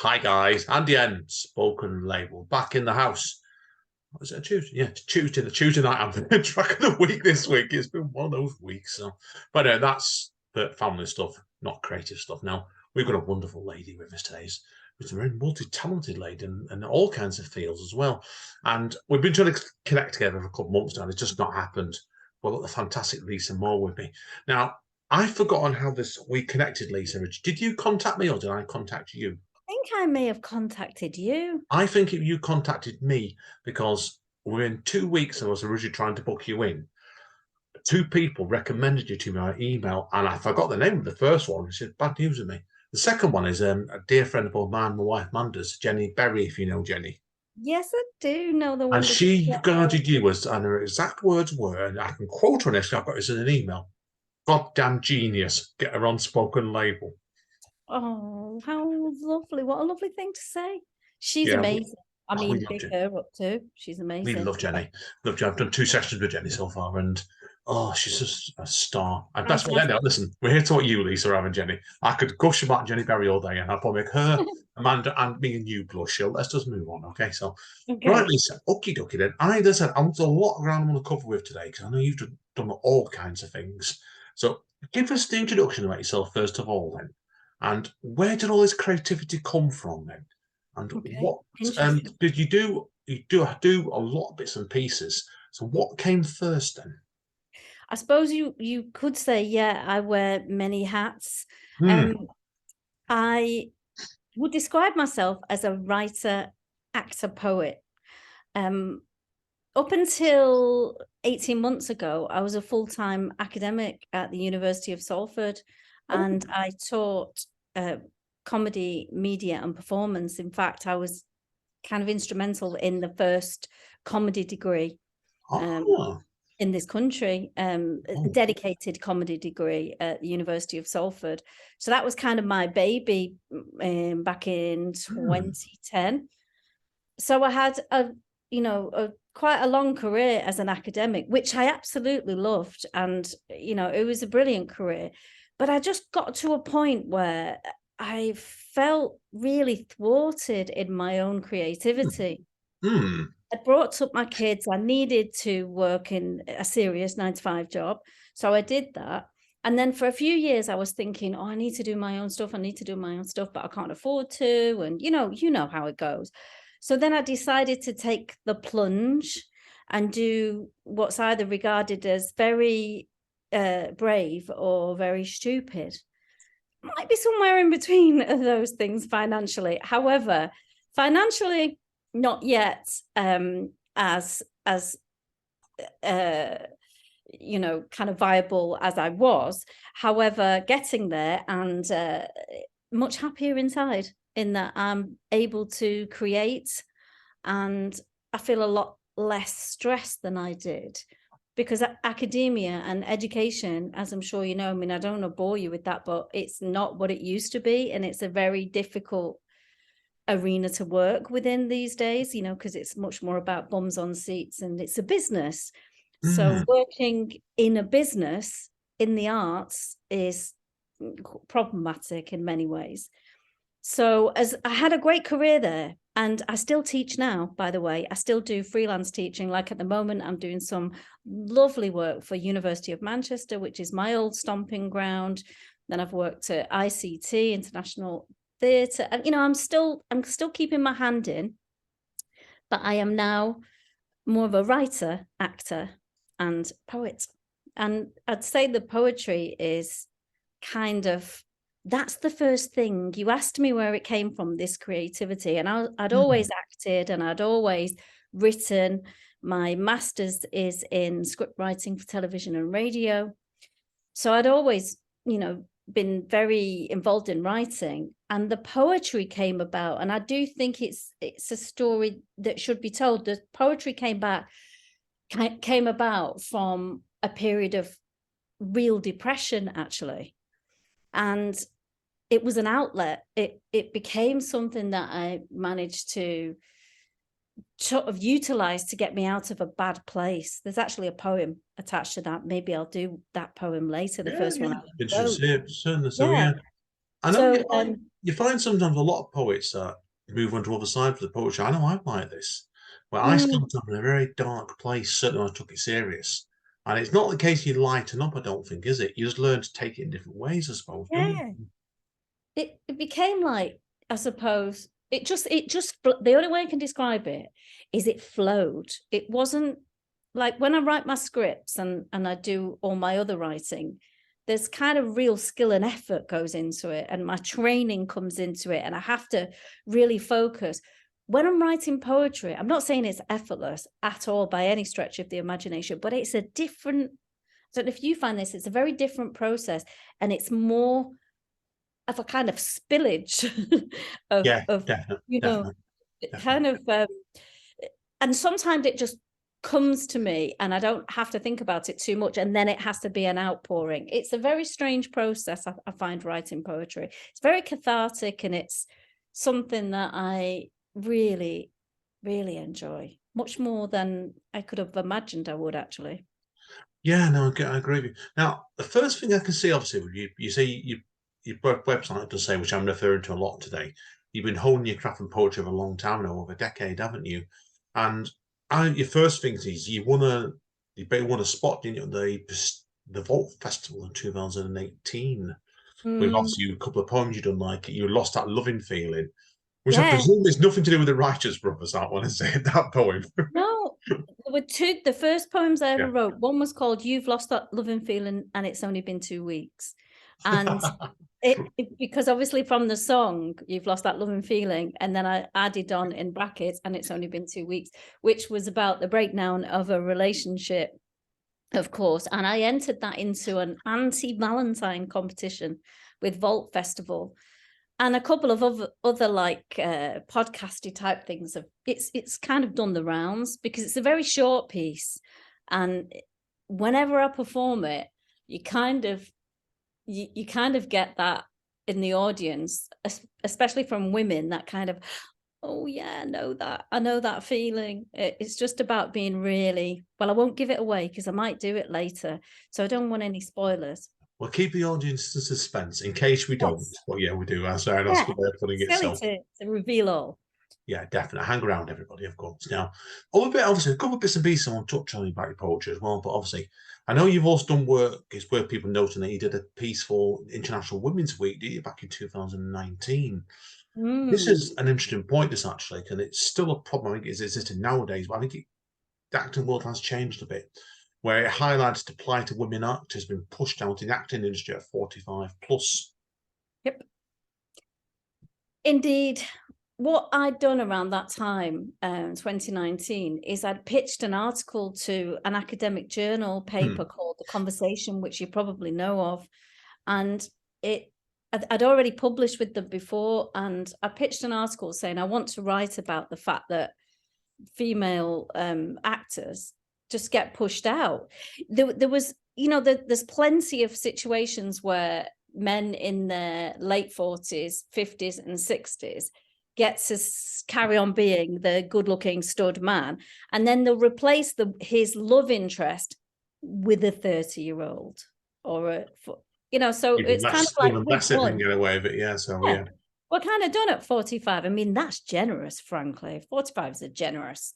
Hi guys, Andy N, spoken label, back in the house. What was it, a Tuesday? Yeah, it's Tuesday. The Tuesday night I'm the track of the week this week. It's been one of those weeks. But that's the family stuff, not creative stuff. Now we've got a wonderful lady with us today. She's a very multi-talented lady and all kinds of fields as well. And we've been trying to connect together for a couple of months now. And it's just not happened. Well, got the fantastic Lisa Moore with me now. I've forgotten how we connected, Lisa. Did you contact me or did I contact you? Think I may have contacted you. I think you contacted me because within 2 weeks I was originally trying to book you in. Two people recommended you to me by email, and I forgot the name of the first one. She said, bad news with me. The second one is a dear friend of mine, my wife Manda's, Jenny Berry, if you know Jenny. Yes, I do know the And wonderful. she regarded you as, and her exact words were, and I can quote her on this, I've got this in an email, goddamn genius, get her on spoken label. Oh, how lovely. What a lovely thing to say. She's Yeah, amazing. I we mean, love big Jenny. her up too. She's We amazing. love Jenny. Love Jenny. I've done 2 sessions with Jenny so far, and oh, she's just a star. And that's what Fantastic. anyhow, listen, we're here to what you, Lisa, are having Jenny. I could gush about Jenny Berry all day, and I'll probably make her, Amanda, and me and you blush. So let's just move on, okay? So, right, Okay. Lisa, okie dokie then. As I said, there's a lot of ground I want to cover with today because I know you've done all kinds of things. So, give us the introduction about yourself first of all, then. And where did all this creativity come from, then? And Okay. what Interesting. did you do? You do a lot of bits and pieces. So what came first then? I suppose you could say, yeah, I wear many hats. Hmm. Um, I would describe myself as a writer, actor, poet. Um, Up until 18 months ago, I was a full-time academic at the University of Salford, and I taught comedy, media, and performance. In fact, I was kind of instrumental in the first comedy degree Oh, in this country, a oh. dedicated comedy degree at the University of Salford. So that was kind of my baby back in Hmm. 2010. So I had quite a long career as an academic, which I absolutely loved. And, it was a brilliant career. But I just got to a point where I felt really thwarted in my own creativity. Hmm. I brought up my kids. I needed to work in a serious 9 to 5 job. So I did that. And then for a few years, I was thinking, oh, I need to do my own stuff. I need to do my own stuff, but I can't afford to. And you know how it goes. So then I decided to take the plunge and do what's either regarded as very brave or very stupid. Might be somewhere in between of those things financially. However, financially, not yet as uh kind of viable as I was. However, getting there and much happier inside in that I'm able to create, and I feel a lot less stressed than I did, because academia and education, as I'm sure you know, I mean, I don't want to bore you with that, but it's not what it used to be, and it's a very difficult arena to work within these days, because it's much more about bums on seats and it's a business. Hmm. So working in a business in the arts is problematic in many ways. So as I had a great career there, and I still teach now, by the way. I still do freelance teaching. Like at the moment, I'm doing some lovely work for University of Manchester, which is my old stomping ground. Then I've worked at ICT, International Theatre, and I'm still keeping my hand in, but I am now more of a writer, actor, and poet. And I'd say the poetry is kind of, that's the first thing. You asked me where it came from, this creativity, and I'd Hmm. always acted and I'd always written. My master's is in script writing for television and radio. So I'd always, been very involved in writing, and the poetry came about. And I do think it's a story that should be told. The poetry came about from a period of real depression, actually. And it was an outlet. It became something that I managed to sort of utilize to get me out of a bad place. There's actually a poem attached to that. Maybe I'll do that poem later, the Yeah, first one yeah. I Interesting to wrote. see it, certainly. So Yeah. yeah. I know you So like you find sometimes a lot of poets move on to other sides of the poetry. I know I'm like this, where I Mm, started off in a very dark place, certainly when I took it serious. And it's not the case you lighten up, I don't think, is it? You just learn to take it in different ways, I suppose, don't yeah. you? It became like, I suppose, the only way I can describe it is it flowed. It wasn't like when I write my scripts and I do all my other writing, there's kind of real skill and effort goes into it, and my training comes into it, and I have to really focus. When I'm writing poetry, I'm not saying it's effortless at all by any stretch of the imagination, but it's a different, I don't know if you find this, it's a very different process, and it's more of a kind of spillage Yeah, of definitely, you know, definitely, kind definitely. of and sometimes it just comes to me and I don't have to think about it too much, and then it has to be an outpouring. It's a very strange process. I find writing poetry, it's very cathartic, and it's something that I really enjoy, much more than I could have imagined I would actually. Yeah, no, I agree with you. Now, the first thing I can see, obviously, you say your website does say, which I'm referring to a lot today, you've been honing your craft and poetry for a long time now, over a decade, haven't you? And your first thing is you won a spot in the Vault Festival in 2018 with Mm, obviously a couple of poems you've done, like you lost that loving feeling, which I yeah. presume is nothing to do with the Righteous Brothers. That one, is it? That poem. No, there were two. The first poems I Yeah. ever wrote, one was called "You've Lost That Loving Feeling," and it's only been 2 weeks. And because obviously from the song "You've Lost That Loving Feeling," and then I added on in brackets, and it's only been 2 weeks, which was about the breakdown of a relationship, of course. And I entered that into an anti-Valentine competition with Vault Festival, and a couple of other like podcasty type things. It's kind of done the rounds because it's a very short piece, and whenever I perform it, you kind of you kind of get that in the audience, especially from women, that kind of, oh yeah, I know that feeling. It's just about being really, well, I won't give it away because I might do it later, so I don't want any spoilers. We'll keep the audience in suspense in case we don't. Yes. But yeah, we do. Sorry, that's a Yeah, good way of putting it. silly So to reveal all. yeah, definitely. Hang around, everybody, of course. Now, obviously, a couple of bits and pieces I want to touch on about your poetry as well. But obviously, I know you've also done work, it's worth people noting that you did a piece for International Women's Week, did you, back in 2019? This Mm. is an interesting point, this actually, and it's still a problem, I think, is existing nowadays, but I think the acting world has changed a bit, where it highlights the plight of women actors being pushed out in the acting industry at 45 plus. Yep. Indeed. What I'd done around that time, 2019, is I'd pitched an article to an academic journal paper Hmm. called The Conversation, which you probably know of. And I'd already published with them before, and I pitched an article saying I want to write about the fact that female actors just get pushed out. There was, there's plenty of situations where men in their late 40s, 50s, and 60s get to carry on being the good-looking stud man, and then they'll replace his love interest with a 30-year-old or so it's kind of like Even we're less if we can done. get away with it. Yeah, so Yeah, yeah. we're kind of done at 45. I mean, that's generous, frankly. 45 is generous.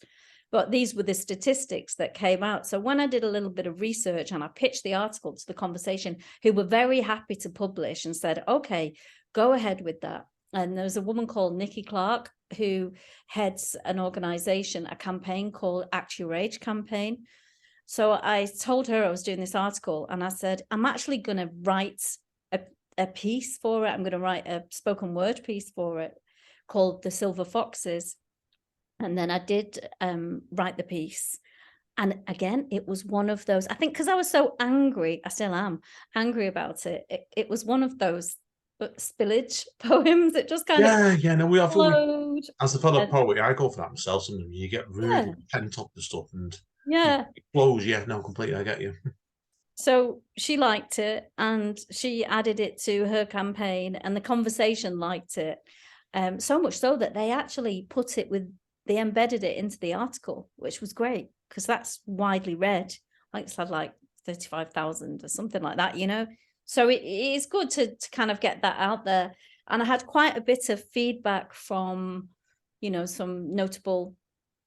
But these were the statistics that came out. So when I did a little bit of research and I pitched the article to The Conversation, who were very happy to publish and said, okay, go ahead with that. And there was a woman called Nikki Clark who heads an organization, a campaign called Act Your Age campaign. So I told her I was doing this article, and I said, I'm actually going to write a piece for it. I'm going to write a spoken word piece for it called The Silver Foxes. And then I did write the piece. And again, it was one of those, I think because I was so angry, I still am angry about it. It was one of those spillage poems. It just kind of Yeah. No, I feel flowed. as a fellow And poet, I go for that myself. Sometimes you get yeah, really pent up and stuff, and yeah. it flows. Yeah, no, completely. I get you. So she liked it, and she added it to her campaign, and The Conversation liked it. So much so that they actually they embedded it into the article, which was great because that's widely read. I think it's had like 35,000 or something like that, So it is good to kind of get that out there. And I had quite a bit of feedback from, you know, some notable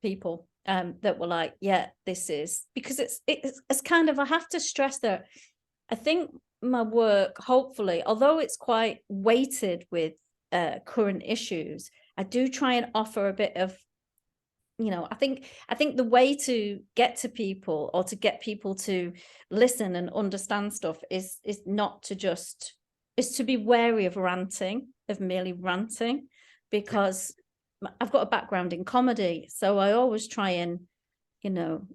people that were like, yeah, this is, because it's kind of, I have to stress that I think my work, hopefully, although it's quite weighted with current issues, I do try and offer a bit of, you know, I think the way to get to people, or to get people to listen and understand stuff, is not to just, is to be wary of ranting, of merely ranting, because I've got a background in comedy, so I always try and, you know,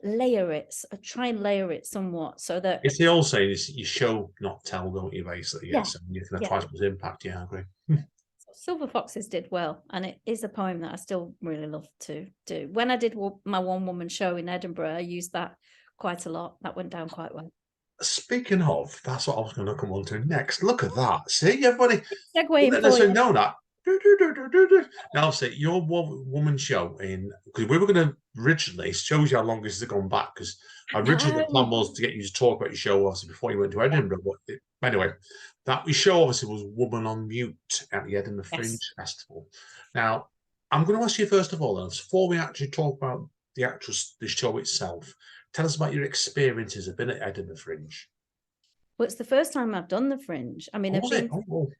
layer it, try and layer it somewhat, so that It's the old saying, is you show, not tell, don't you, basically? yeah, Yes, and you can have yeah. twice as much impact. Yeah, I agree. Silver Foxes did well, and it is a poem that I still really love to do. When I did my one-woman show in Edinburgh, I used that quite a lot. That went down quite well. Speaking of, that's what I was going to come on to next. Look at that. See, everybody Segueing didn't for necessarily you. know that. Now, obviously, your woman show in, because we were going to originally, shows you how long this has gone back, because originally the plan was to get you to talk about your show, obviously, before you went to Edinburgh. But anyway, that we show obviously was Woman on Mute at the Edinburgh Fringe Festival. Now, I'm going to ask you first of all, then, before we actually talk about the show itself, tell us about your experiences of being at Edinburgh Fringe. Well, it's the first time I've done the Fringe. I mean, I've Was it? been, Oh.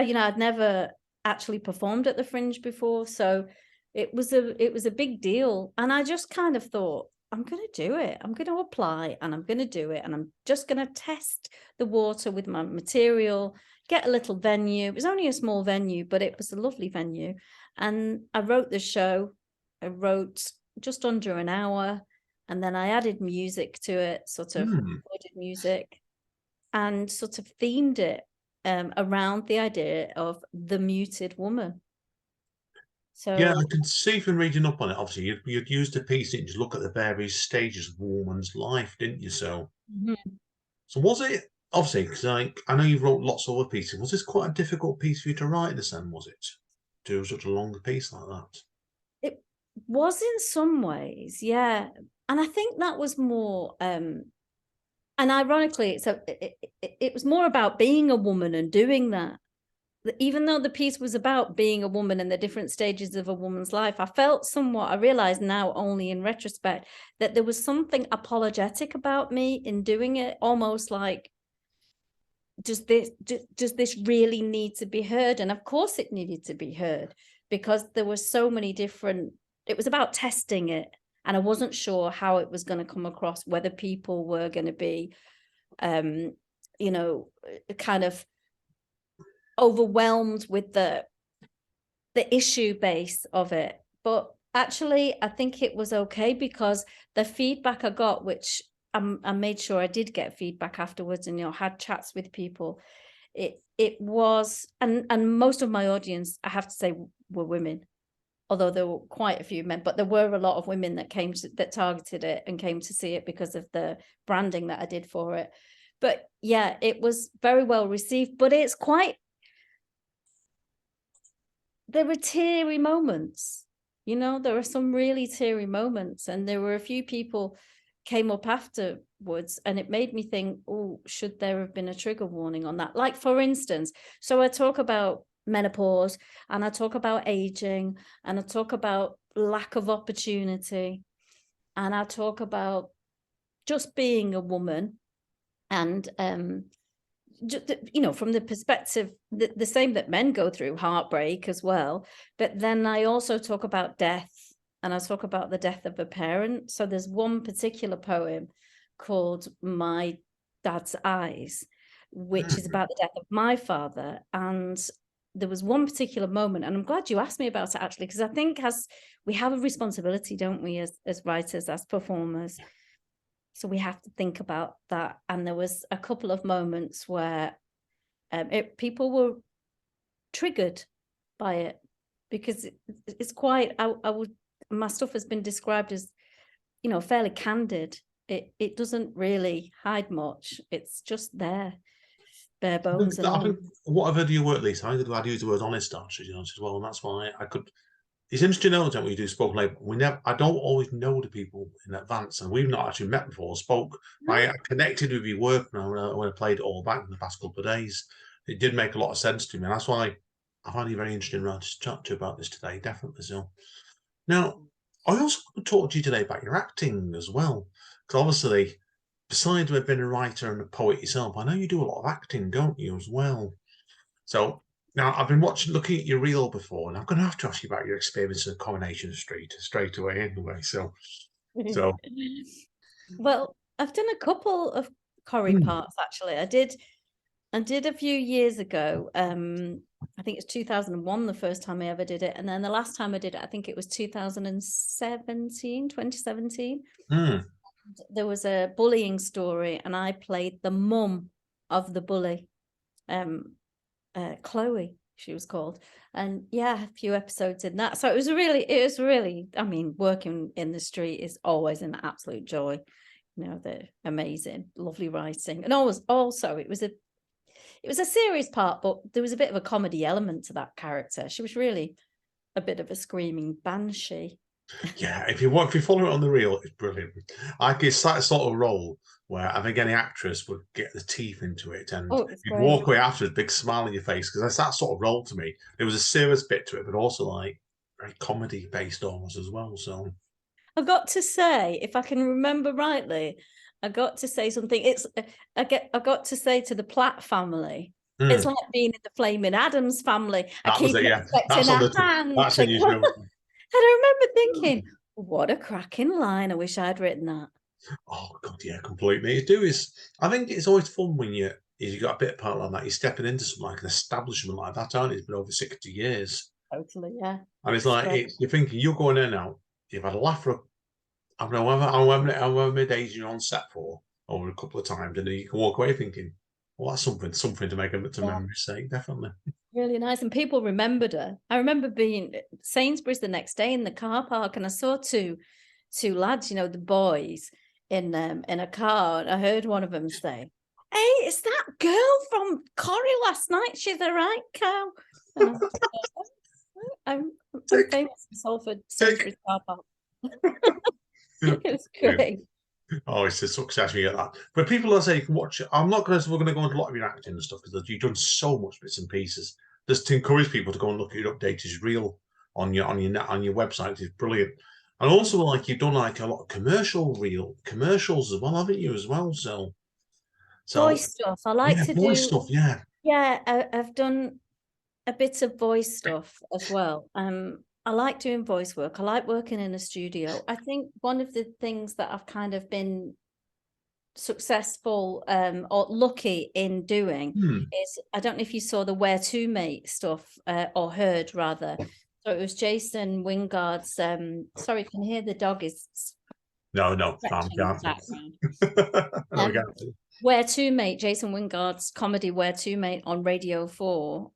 you know, I'd never actually performed at the Fringe before, so it was a big deal. And I just kind of thought, I'm going to do it. I'm going to apply, and I'm going to do it. And I'm just going to test the water with my material, get a little venue. It was only a small venue, but it was a lovely venue. And I wrote the show. I wrote just under an hour, and then I added music to it, sort of recorded music, and sort of themed it around the idea of the muted woman. So yeah, I can see from reading up on it. Obviously, you'd used a piece and just look at the various stages of a woman's life, didn't you? So, so was it obviously? Because I know you wrote lots of other pieces. Was this quite a difficult piece for you to write? This then was it? To do such a long piece like that? it was in some ways, yeah. And I think that was more and ironically, it was more about being a woman and doing that. Even though the piece was about being a woman and the different stages of a woman's life, I felt somewhat, I realize now only in retrospect, that there was something apologetic about me in doing it, almost like, does this really need to be heard? And of course it needed to be heard, because there were so many different, it was about testing it. And I wasn't sure how it was going to come across, whether people were going to be, you know, kind of overwhelmed with the issue base of it. But actually, I think it was okay, because the feedback I got, which I made sure I did get feedback afterwards, and, you know, had chats with people. It was, and most of my audience, I have to say, were women, although there were quite a few men, but there were a lot of women that that targeted it and came to see it because of the branding that I did for it. But yeah, it was very well received, but it's quite, there were teary moments, you know, there are some really teary moments, and there were a few people came up afterwards, and it made me think, oh, should there have been a trigger warning on that? Like, for instance, so I talk about menopause, and I talk about aging, and I talk about lack of opportunity, and I talk about just being a woman, and you know, from the perspective, the same that men go through, heartbreak as well. But then I also talk about death, and I talk about the death of a parent. So there's one particular poem called My Dad's Eyes, which is about the death of my father. And there was one particular moment, and I'm glad you asked me about it, actually, because I think as we have a responsibility, don't we, as writers, as performers. So we have to think about that. And there was a couple of moments where people were triggered by it, because it's quite, my stuff has been described as, you know, fairly candid. It doesn't really hide much. It's just there, bare bones. I think what I've heard of your work, Lisa, I think I'd use the word honest, actually, you know, as well, and that's why I could. It's interesting to know that when you do spoken label, I don't always know the people in advance, and we've not actually met before. I connected with your work now when I played it all back in the past couple of days, it did make a lot of sense to me. And that's why I find you very interesting to chat to about this today, definitely. So now, I also want to talk to you today about your acting as well. Because obviously, besides being a writer and a poet yourself, I know you do a lot of acting, don't you, as well? So now I've been looking at your reel before, and I'm going to have to ask you about your experience in Coronation Street straight away anyway. So Well, I've done a couple of Corrie parts actually. I did a few years ago. I think it's 2001 the first time I ever did it, and then the last time I did it, I think it was 2017. There was a bullying story, and I played the mum of the bully, Chloe, she was called. And yeah, a few episodes in that. So it was really, I mean, working in the street is always an absolute joy. You know, they're amazing, lovely writing. And also it was a serious part, but there was a bit of a comedy element to that character. She was really a bit of a screaming banshee. Yeah, if you follow it on the reel, it's brilliant. Like it's that sort of role where I think any actress would get the teeth into it, and you'd walk away after with a big smile on your face, because that's that sort of role to me. There was a serious bit to it, but also like very comedy based almost as well. So I've got to say, if I can remember rightly, I got to say something. I got to say to the Platt family, it's like being in the Flaming Adams family. I keep expecting a hand. That's when you know. And I remember thinking, what a cracking line. I wish I'd written that. Oh God, yeah, completely. I think it's always fun when you got a bit of part like that. You're stepping into something like an establishment like that, aren't you? It's been over 60 years. Totally, yeah. And it's like you're thinking you're going in now. You've had a laugh for I don't know however many days you're on set for, over a couple of times, and then you can walk away thinking, well, that's something to make to memory's sake, definitely. Really nice. And people remembered her. I remember being at Sainsbury's the next day in the car park, and I saw two lads, you know, the boys in a car, and I heard one of them say, "Hey, it's that girl from Corrie last night. She's a right cow." I'm famous in Salford Sainsbury's car park. It was great. Oh, it's a success when you get that. But people are saying you can watch it. We're going to go into a lot of your acting and stuff, because you've done so much bits and pieces. Just to encourage people to go and look at your updated reel on your website is brilliant. And also, like, you've done like a lot of commercials as well, haven't you? As well, so voice stuff. I like to voice do stuff. Yeah, I've done a bit of voice stuff as well. I like doing voice work. I like working in a studio. I think one of the things that I've kind of been successful or lucky in doing is, I don't know if you saw the Where To Mate stuff or heard rather. So it was Jason Wingard's sorry, you can hear the dog is no, Where To Mate, Jason Wingard's comedy Where To Mate on Radio 4.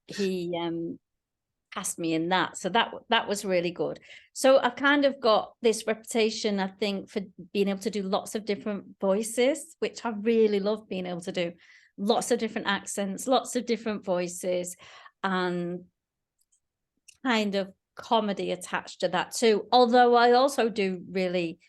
He cast me in that, so that was really good. So I've kind of got this reputation, I think, for being able to do lots of different voices, which I really love, being able to do lots of different accents, lots of different voices, and kind of comedy attached to that too. Although I also do really,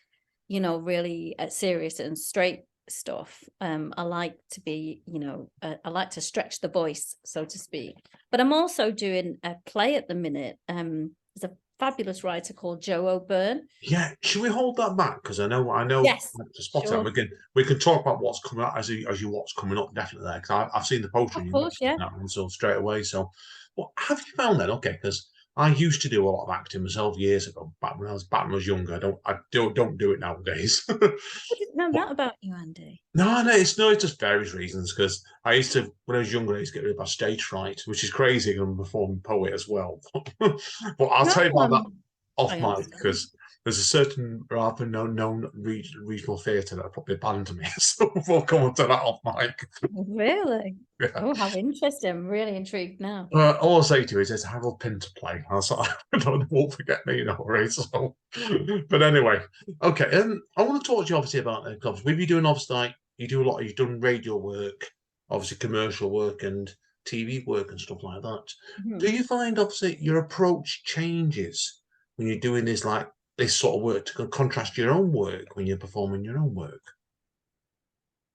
you know, really serious and straight stuff. I like to be, you know, I like to stretch the voice, so to speak. But I'm also doing a play at the minute. There's a fabulous writer called Joe O'Byrne. Yeah, should we hold that back? Because I know. Yes, to spot sure. It. We can talk about what's coming up as you what's coming up, definitely there, because I've seen the poster. Of course, yeah. That one, so straight away. So, what have you found then? Okay, because I used to do a lot of acting myself years ago, back when I was younger. I don't do it nowadays. I didn't know that about you, Andy. No, it's just various reasons. Because I used to, when I was younger, I used to get rid of my stage fright, which is crazy because I'm a performing poet as well. But I'll tell you about that off mic, because there's a certain rather known regional theatre that are probably banned me. So we'll come on to that off mic. Really? Yeah. Oh, how interesting. I'm really intrigued now. All I'll say to you is there's Harold Pin to play. I won't forget me, so. But anyway, okay. I want to talk to you obviously about with you doing obviously like you've done radio work, obviously commercial work and TV work and stuff like that. Do you find obviously your approach changes when you're doing this sort of work to contrast your own work when you're performing your own work?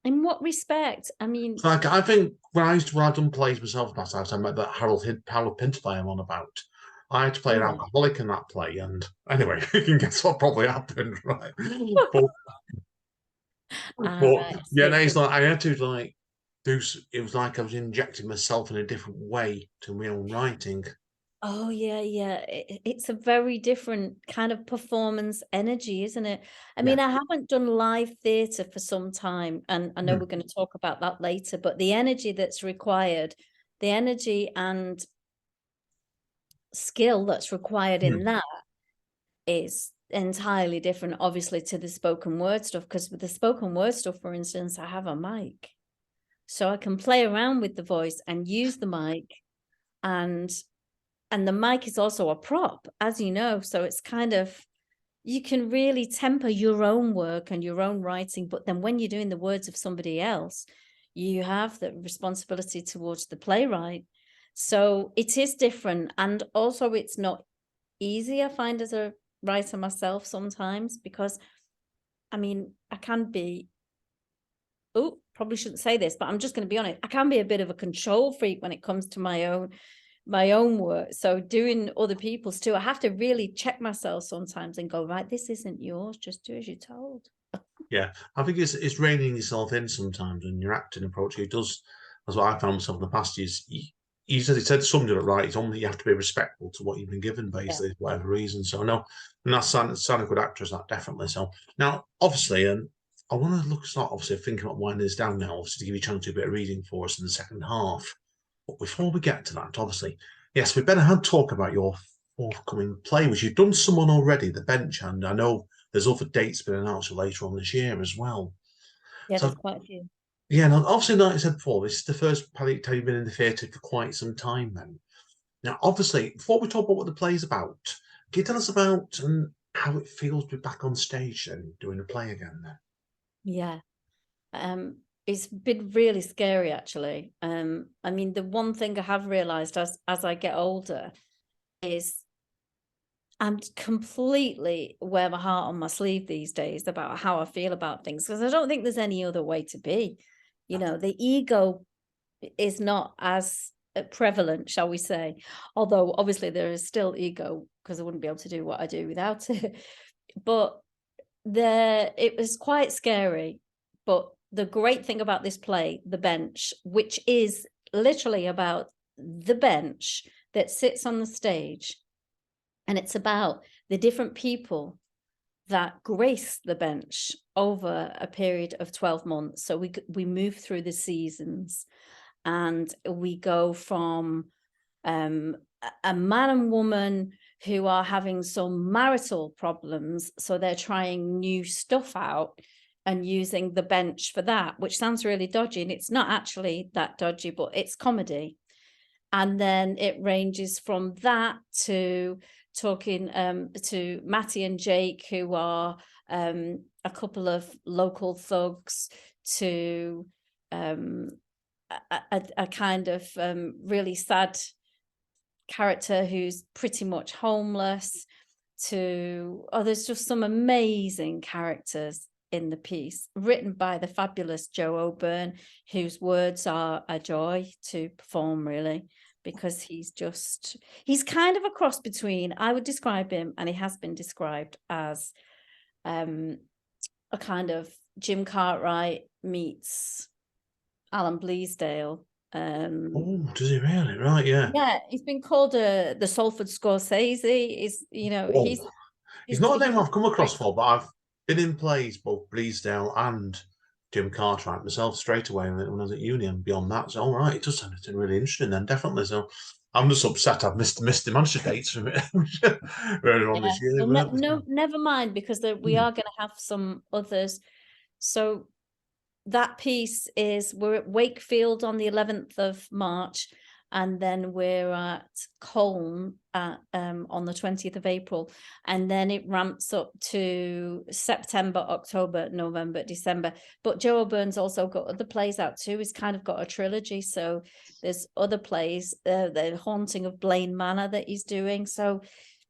In what respect? I mean, Like, I think when I've done plays myself last night, I met that Harold Pinter play I'm on about. I had to play an yeah. alcoholic in that play, and anyway, you can guess what probably happened, right? But, All but right, I yeah, see no, it. it's like I had to like do. It was like I was injecting myself in a different way to my own writing. Oh yeah, yeah. It's a very different kind of performance energy, isn't it? I Yeah. mean, I haven't done live theatre for some time, and I know Hmm. we're going to talk about that later, but the energy that's required, the energy and skill that's required in Hmm. that is entirely different, obviously, to the spoken word stuff. Because with the spoken word stuff, for instance, I have a mic. So I can play around with the voice and use the mic, and the mic is also a prop, as you know. So it's kind of, you can really temper your own work and your own writing, but then when you're doing the words of somebody else, you have the responsibility towards the playwright. So it is different, and also it's not easy, I find, as a writer myself sometimes, because I mean, I can be, oh, probably shouldn't say this, but I'm just going to be honest, I can be a bit of a control freak when it comes to my own work. So doing other people's too, I have to really check myself sometimes and go, right, this isn't yours, just do as you're told. Yeah, I think it's reining yourself in sometimes, and your acting approach. It does. That's what I found myself in the past. Is he said something right. It's only you have to be respectful to what you've been given, Yeah. basically, for whatever reason. So no, and that's sound a good actress, that definitely. So now, obviously, and I want to start obviously thinking about winding this down now, obviously to give you a chance to do a bit of reading for us in the second half. But before we get to that, obviously, yes, we better have talk about your forthcoming play, which you've done someone already, The Bench, and I know there's other dates been announced for later on this year as well. Yeah, So there's quite a few. yeah, now obviously, like I said before, this is the first play you've been in the theatre for quite some time. Then now, obviously, before we talk about what the play's about, can you tell us about and how it feels to be back on stage and doing a play again? Then Yeah. It's been really scary, actually. I mean, the one thing I have realized as I get older is I'm completely wear my heart on my sleeve these days about how I feel about things, because I don't think there's any other way to be. You know, the ego is not as prevalent, shall we say? Although obviously there is still ego, because I wouldn't be able to do what I do without it. But it was quite scary. But the great thing about this play, The Bench, which is literally about the bench that sits on the stage, and it's about the different people that grace the bench over a period of 12 months. So we move through the seasons, and we go from a man and woman who are having some marital problems, so they're trying new stuff out and using the bench for that, which sounds really dodgy, and it's not actually that dodgy, but it's comedy. And then it ranges from that to talking to Matty and Jake, who are a couple of local thugs, to um, a kind of really sad character who's pretty much homeless, to, oh, there's just some amazing characters in the piece, written by the fabulous Joe O'Byrne, whose words are a joy to perform, really, because he's kind of a cross between, I would describe him, and he has been described as a kind of Jim Cartwright meets Alan Bleasdale. oh, does he really? Right, yeah. Yeah, he's been called the Salford Scorsese. Is, you know, Oh, he's not a he's name I've come across great. for, but I've been in plays both Bleasdale and Jim Cartwright myself straight away when I was at uni and beyond that. So, all right, it does sound really interesting then, definitely. So, I'm just upset I've missed the Manchester dates from it earlier on Yeah. this year. Well, Whatever. no, never mind, because we Hmm. are going to have some others. So that piece is, we're at Wakefield on the 11th of March, and then we're at Colne on the 20th of April, and then it ramps up to September, October, November, December. But Joe O'Byrne's also got other plays out too. He's kind of got a trilogy, so there's other plays, the Haunting of Blaine Manor that he's doing. So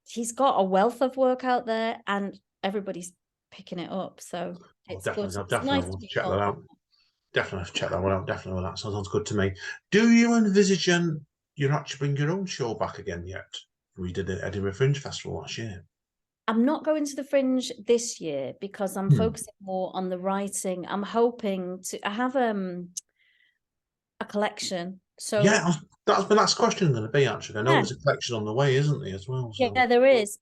he's got a wealth of work out there, and everybody's picking it up. So it's good. I It's nice definitely to want to be check that told. out. definitely check that one out. Definitely, that sounds good to me. Do you envisage you're actually bring your own show back again yet? We did the Edinburgh Fringe Festival last year. I'm not going to the Fringe this year because I'm focusing more on the writing. I'm hoping to. I have a collection. So yeah, that's my next question going to be actually. I know there's a collection on the way, isn't there, as well? So. Yeah, there is.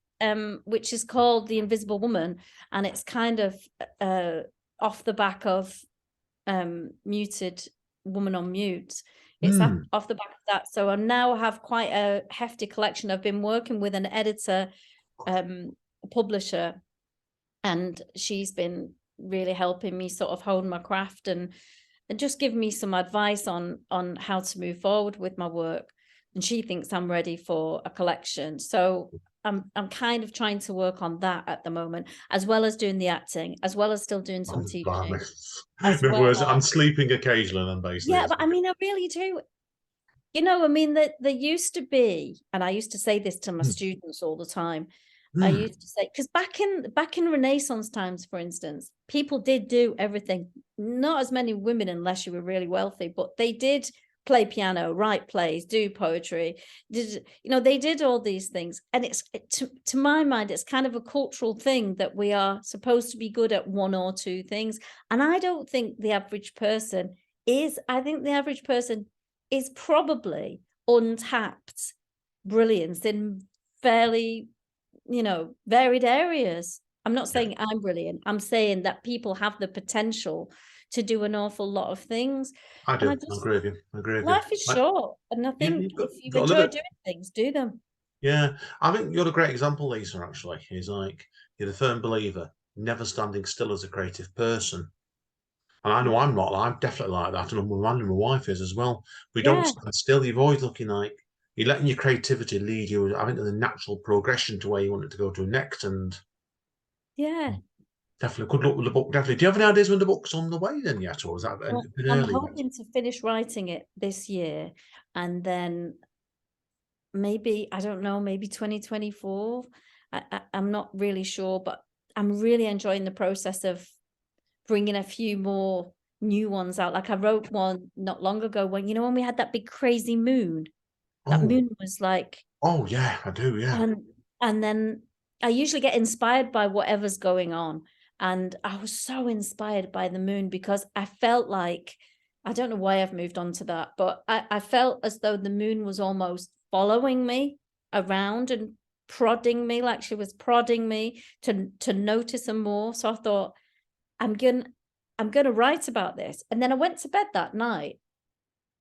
Which is called The Invisible Woman, and it's kind of off the back of Muted Woman on Mute. It's off the back of that. So I now have quite a hefty collection. I've been working with an editor, publisher, and she's been really helping me sort of hone my craft and just give me some advice on how to move forward with my work. And she thinks I'm ready for a collection. So I'm kind of trying to work on that at the moment, as well as doing the acting, as well as still doing some teaching. In other words, I'm sleeping occasionally then, basically. Yeah, but I mean, I really do. You know, I mean, that there used to be, and I used to say this to my students all the time. I used to say, because back in Renaissance times, for instance, people did do everything. Not as many women, unless you were really wealthy, but they did play piano, write plays, do poetry. They did all these things. And to my mind, it's kind of a cultural thing that we are supposed to be good at one or two things. And I don't think the average person is. I think the average person is probably untapped brilliance in fairly, varied areas. I'm not saying I'm brilliant. I'm saying that people have the potential to do an awful lot of things. I do. I agree with you. Life is short, and I think if you enjoy doing things, do them. Yeah, I think you're a great example, Lisa. Actually, is like you're a firm believer, never standing still as a creative person. And I know I'm not. I'm definitely like that, and my wife is as well. We don't stand still. You're always looking like you're letting your creativity lead you. I think the natural progression to where you want it to go to next, and definitely good luck with the book. Definitely. Do you have any ideas when the book's on the way then yet, or is that been I'm early? hoping to finish writing it this year, and then maybe, I don't know, maybe 2024. I'm not really sure, but I'm really enjoying the process of bringing a few more new ones out. Like I wrote one not long ago when we had that big crazy moon. That moon was like, oh yeah, I do, yeah. And then I usually get inspired by whatever's going on, and I was so inspired by the moon because I felt like, I don't know why I've moved on to that, but I felt as though the moon was almost following me around and prodding me, like she was prodding me to notice her more. So I thought, I'm gonna write about this. And then I went to bed that night,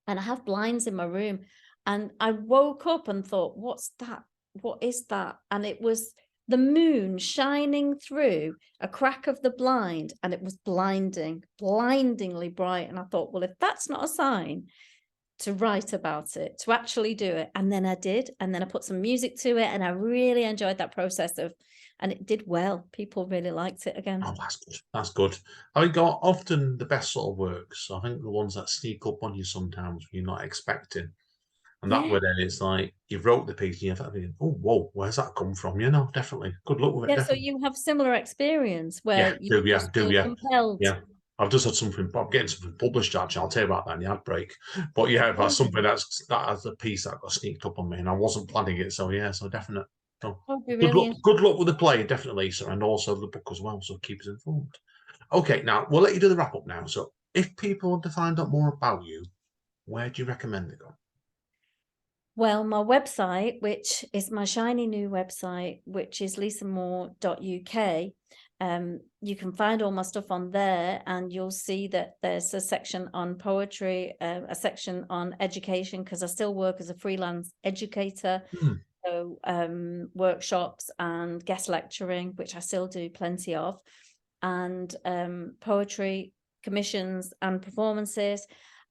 and I have blinds in my room, and I woke up and thought, what's that? What is that? And it was the moon shining through a crack of the blind, and it was blindingly bright. And I thought, well, if that's not a sign to write about it, to actually do it. And then I did, and then I put some music to it, and I really enjoyed that process and it did well. People really liked it again. Oh, that's good. That's good. I think often the best sort of works, I think the ones that sneak up on you sometimes when you're not expecting. And that way then it's like you wrote the piece and you're thinking, oh, whoa, where's that come from? Definitely. Good luck with it. Yeah, so you have similar experience where you feel compelled. Yeah. I've just had something, I'm getting something published actually. I'll tell you about that in the ad break. But yeah, that's something that has a piece that got sneaked up on me and I wasn't planning it. So yeah, so definitely. So good luck with the play, definitely, Lisa, and also the book as well. So keep us informed. Okay, now we'll let you do the wrap up now. So if people want to find out more about you, where do you recommend they go? Well, my website, which is my shiny new website, which is lisamore.uk. You can find all my stuff on there, and you'll see that there's a section on poetry, a section on education, because I still work as a freelance educator. So workshops and guest lecturing, which I still do plenty of, and poetry commissions and performances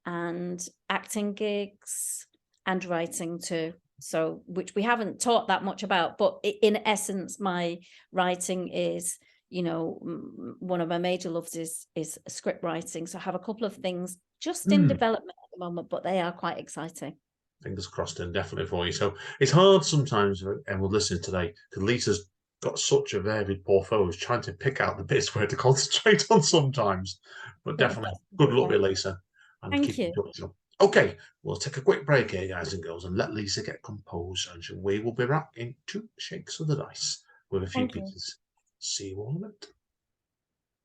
and acting gigs and writing too. So, which we haven't taught that much about, but in essence, my writing is, one of my major loves is script writing. So I have a couple of things just in development at the moment, but they are quite exciting. Fingers crossed, and definitely for you. So it's hard sometimes, and we'll listen today, because Lisa's got such a varied portfolio. I was trying to pick out the bits where to concentrate on sometimes. But Yeah, definitely, that's a good good luck way. with Lisa. And Thank keep you. productive. Okay, we'll take a quick break here, guys and girls, and let Lisa get composed. And we will be back in 2 shakes of the dice with a few Thank you. pieces. See you all in a minute.